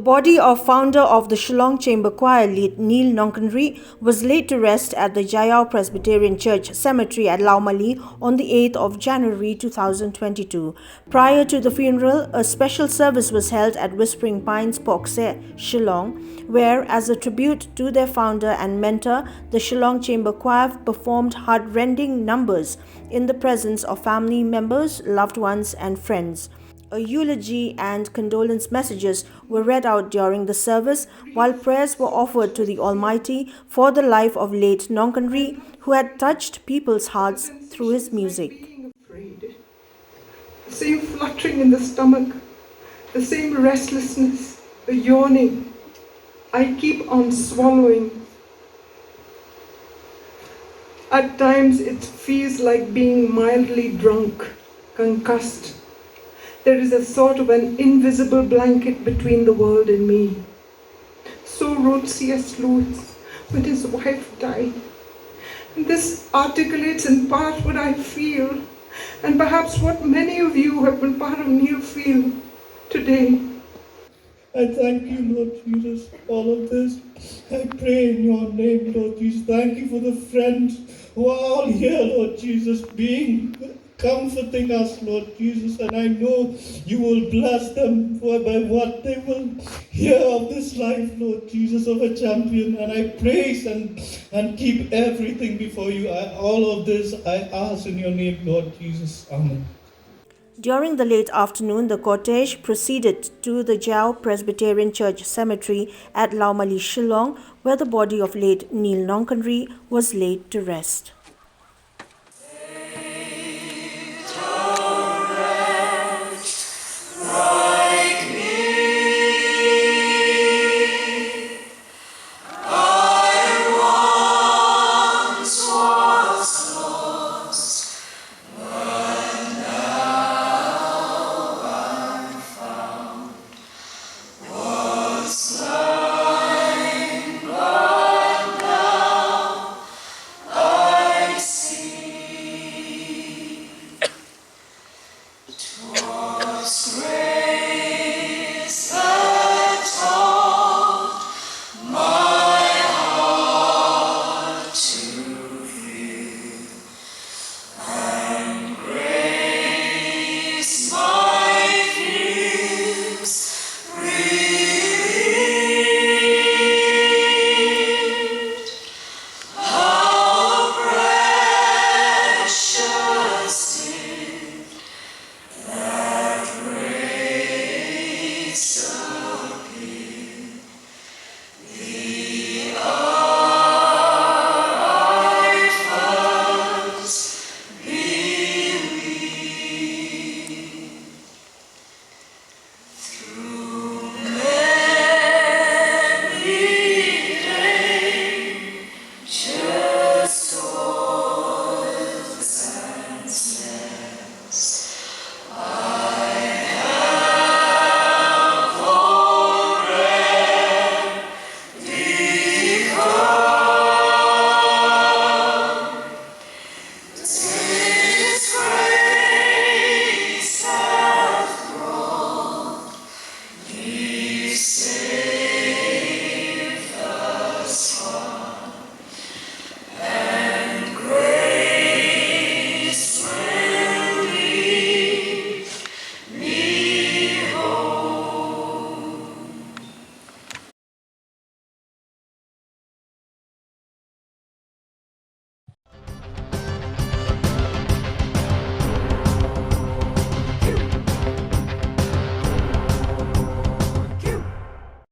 body of founder of the Shillong Chamber Choir, late Neil Nongkynrih, was laid to rest at the JAIAW Presbyterian Church Cemetery at LAWMALI on the 8th of January 2022. Prior to the funeral, a special service was held at Whispering Pines, POHKSEH, Shillong, where, as a tribute to their founder and mentor, the Shillong Chamber Choir performed heartrending numbers in the presence of family members, loved ones, and friends. A eulogy and condolence messages were read out during the service, while prayers were offered to the Almighty for the life of late Nongkynrih, who had touched people's hearts through his music. The same fluttering in the stomach, the same restlessness, the yawning. I keep on swallowing. At times it feels like being mildly drunk, concussed. There is a sort of an invisible blanket between the world and me. So wrote C.S. Lewis when his wife died. And this articulates in part what I feel, and perhaps what many of you who have been part of Neil feel today. I thank you, Lord Jesus, for all of this. I pray in your name, Lord Jesus. Thank you for the friends who are all here, Lord Jesus, comforting us, Lord Jesus, and I know you will bless them by what they will hear of this life, Lord Jesus, of a champion. And I praise and keep everything before you. All of this I ask in your name, Lord Jesus. Amen. During the late afternoon, the cortege proceeded to the JAIAW Presbyterian Church Cemetery at LAWMALI, Shillong, where the body of late Neil Nongkynrih was laid to rest.